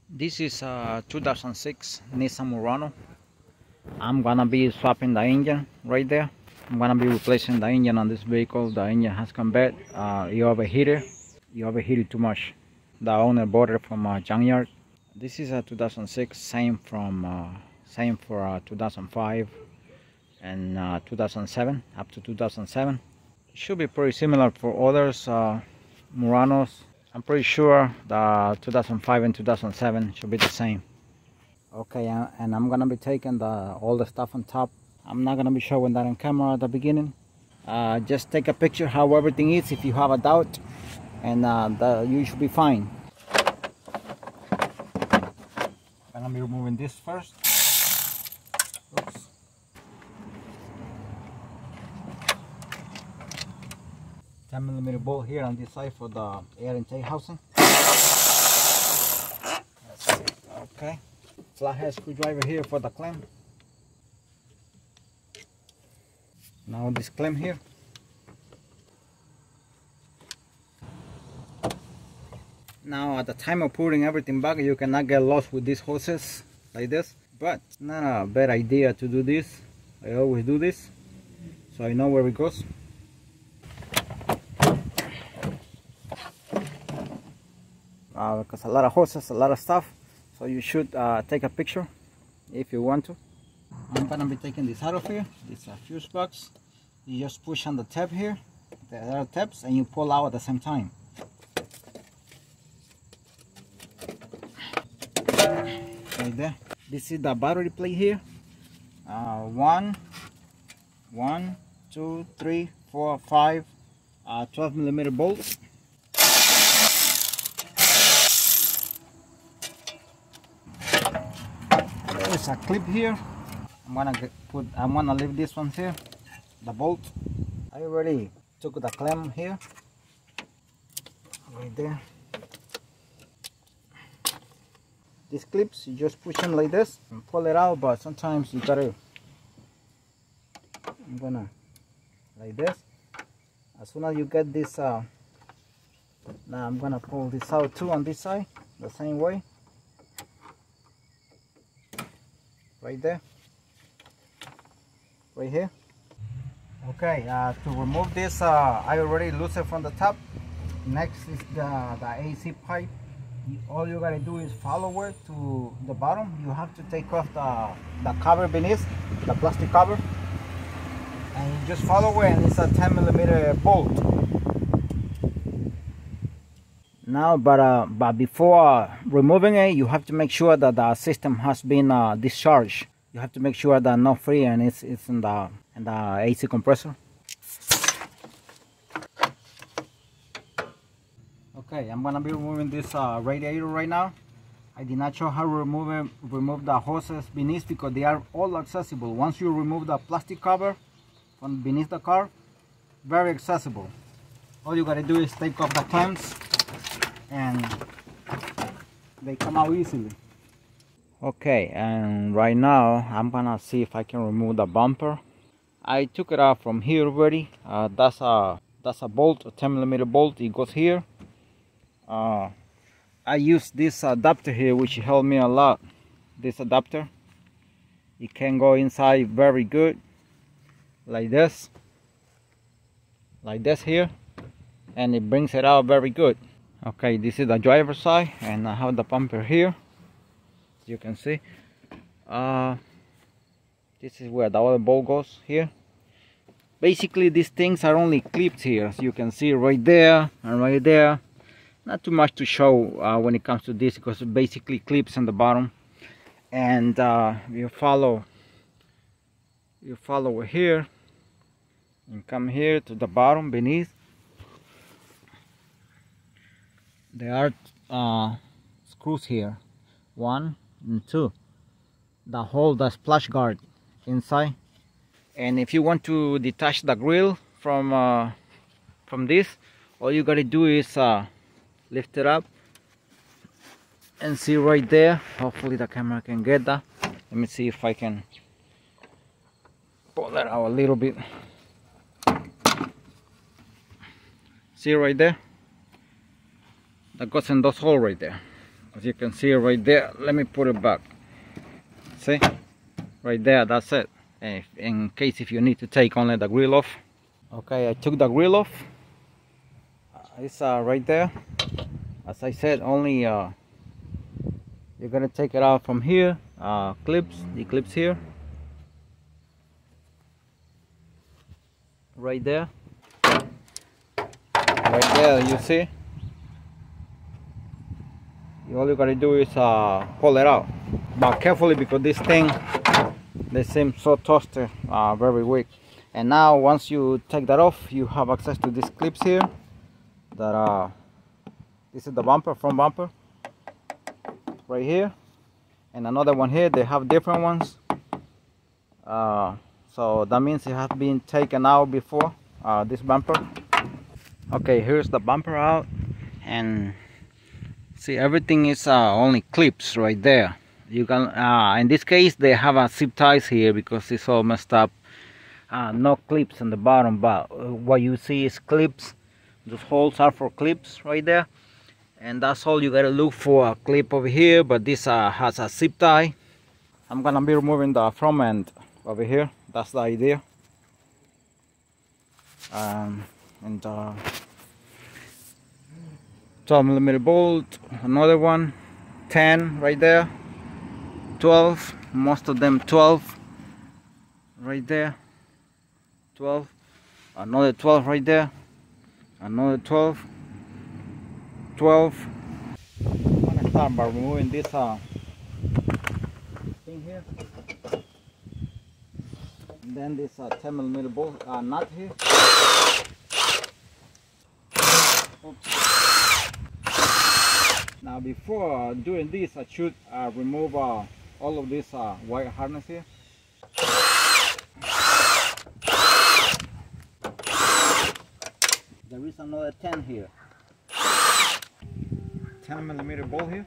This is a 2006 Nissan Murano. I'm gonna be swapping the engine right there. I'm gonna be replacing the engine on this vehicle. The engine has come bad. You overheated too much. The owner bought it from a junkyard. This is a 2006, same for 2005 and 2007, up to 2007. It should be pretty similar for others Muranos. I'm pretty sure the 2005 and 2007 should be the same. Okay, and I'm gonna be taking all the stuff on top. I'm not gonna be showing that on camera at the beginning. Just take a picture how everything is if you have a doubt, and you should be fine. I'm gonna be removing this first. Oops. 10mm bolt here on this side for the air intake housing. Okay, flathead screwdriver here for the clamp. Now this clamp here. Now at the time of putting everything back, you cannot get lost with these hoses like this, but it's not a bad idea to do this. I always do this so I know where it goes. Because a lot of hoses, a lot of stuff, so you should take a picture if you want to. I'm gonna be taking this out of here. This is a fuse box. You just push on the tab here, the other tabs, and you pull out at the same time. Right there. This is the battery plate here. 1, 2, 3, 4, 5 12mm bolts. There's a clip here. I'm gonna leave this one here, the bolt. I already took the clamp here, right there. These clips, you just push them like this and pull it out, but sometimes you gotta, I'm gonna, like this. As soon as you get this, now I'm gonna pull this out too on this side, the same way. Right there, right here. Okay, to remove this, I already loosened from the top. Next is the AC pipe. All you gotta do is follow it to the bottom. You have to take off the cover beneath, the plastic cover, and you just follow it, and it's a 10mm bolt. Now, but before removing it, you have to make sure that the system has been discharged. You have to make sure that no free and it's in the AC compressor. Okay, I'm gonna be removing this radiator right now. I did not show how to remove the hoses beneath because they are all accessible. Once you remove the plastic cover from beneath the car, very accessible. All you gotta do is take off the clamps, and they come out easily. Okay, and right now I'm gonna see if I can remove the bumper. I took it out from here already. That's a bolt, a 10mm bolt. It goes here. I used this adapter here, which helped me a lot. This adapter, it can go inside very good, like this here, and it brings it out very good. Okay, this is the driver's side, and I have the bumper here. You can see this is where the other bolt goes here. Basically these things are only clipped here, as you can see, right there and right there. Not too much to show when it comes to this, because it basically clips on the bottom, and you follow it here and come here to the bottom beneath. There are screws here, 1 and 2, that hold the splash guard inside. And if you want to detach the grill from this, all you gotta do is lift it up and see right there. Hopefully the camera can get that. Let me see if I can pull that out a little bit. See right there, that goes in those holes right there. as you can see right there. Let me put it back. See, right there, that's it. In case if you need to take only the grill off. Okay, I took the grill off. It's right there. As I said, only you're gonna take it out from here. The clips here, right there, you see. All you gotta do is pull it out, but carefully, because this thing, they seem so toasted, very weak. And now once you take that off, you have access to these clips here. That this is the bumper, front bumper, right here, and another one here. They have different ones, so that means it has been taken out before, this bumper. Okay, here's the bumper out, and see, everything is only clips right there. You can in this case they have a zip ties here because it's all messed up. No clips on the bottom, but what you see is clips. Those holes are for clips right there, and that's all you gotta look for, a clip over here. But this has a zip tie. I'm gonna be removing the front end over here. That's the idea. And 12mm bolt, another one, 10 right there, 12, most of them 12 right there, 12, another 12 right there, another 12, 12. I'm gonna start by removing this thing here, and then this 10mm bolt nut here. Oops. Now before doing this, I should remove all of this wire harness here. There is another 10 here. 10mm bolt here.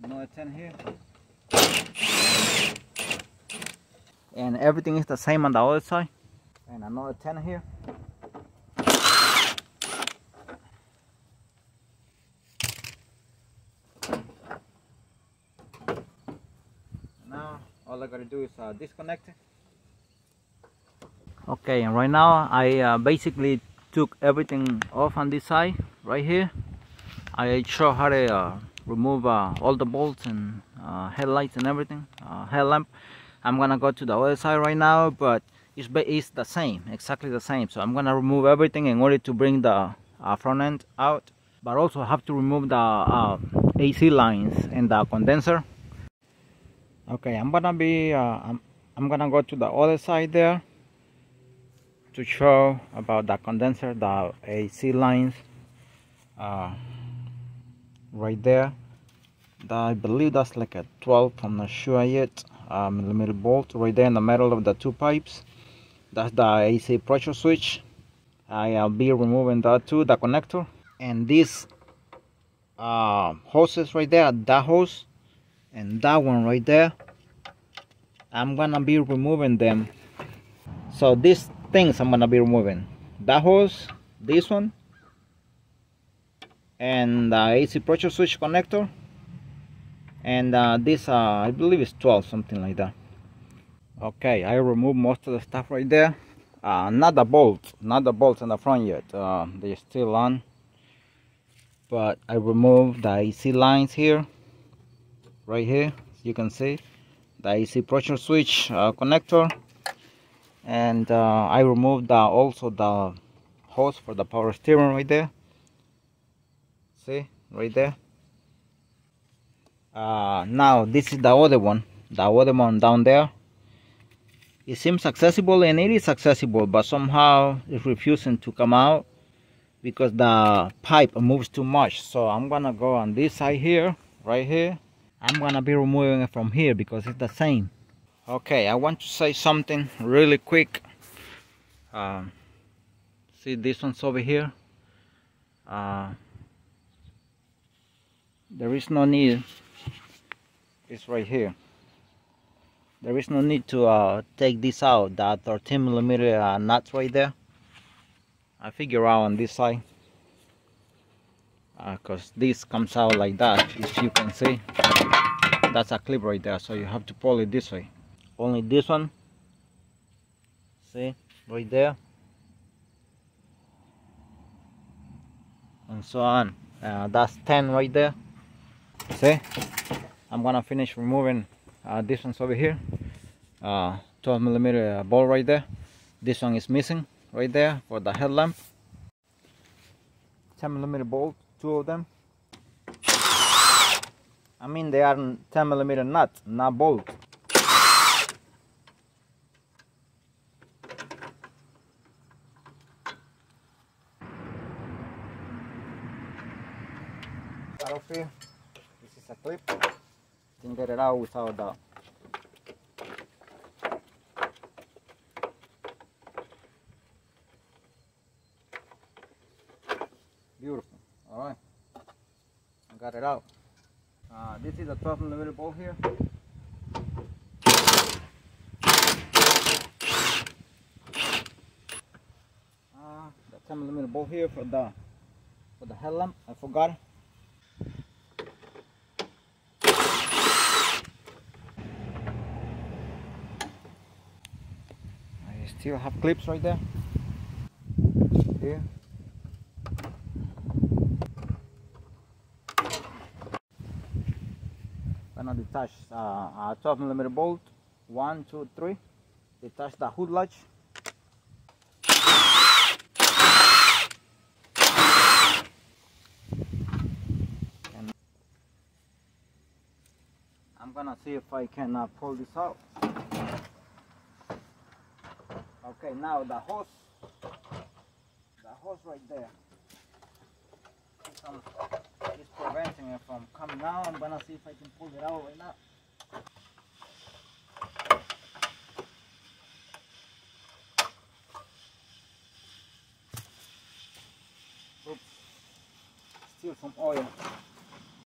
Another 10 here. And everything is the same on the other side. And another 10 here. Now all I gotta do is disconnect it. Okay, and right now I basically took everything off on this side right here. I show how to remove all the bolts and headlights and everything, headlamp. I'm gonna go to the other side right now, but it's the same, exactly the same. So I'm gonna remove everything in order to bring the front end out, but also have to remove the AC lines and the condenser. Okay, I'm gonna go to the other side there to show about the condenser, the AC lines, right there. I believe that's like a 12, I'm not sure yet, millimeter bolt right there in the middle of the two pipes. That's the AC pressure switch. I'll be removing that too, the connector, and these hoses right there, that hose and that one right there, I'm gonna be removing them. So these things I'm gonna be removing: that hose, this one, and the AC pressure switch connector, and this I believe is 12, something like that. Okay, I removed most of the stuff right there. Not the bolts in the front yet. They're still on, but I removed the AC lines here, right here, as you can see, the AC pressure switch connector, and I removed also the hose for the power steering right there. See, right there. Now this is the other one down there. It seems accessible, and it is accessible, but somehow it's refusing to come out because the pipe moves too much. So I'm gonna go on this side here, right here. I'm gonna be removing it from here because it's the same. Okay, I want to say something really quick. See, this one's over here. There is no need. It's right here. There is no need to take this out. That 13mm nuts right there. I figure out on this side. because this comes out like that. If you can see, that's a clip right there, so you have to pull it this way. Only this one, see, right there, and so on. That's 10 right there. See, I'm gonna finish removing this one's over here. 12mm bolt right there. This one is missing right there for the headlamp. 10mm bolt, two of them. I mean, they are 10mm nuts, not bolt. Cut off here. This is a clip. You can get it out without that. Beautiful. Alright, I got it out. This is a 12mm bolt here. The 10mm bolt here for the headlamp. I forgot. I still have clips right there. Here. Gonna detach a 12mm bolt. 1, 2, 3. Detach the hood latch. And I'm gonna see if I can pull this out. Okay, now the hose right there. It's preventing it from coming out. I'm gonna see if I can pull it out right now. Oops, still some oil.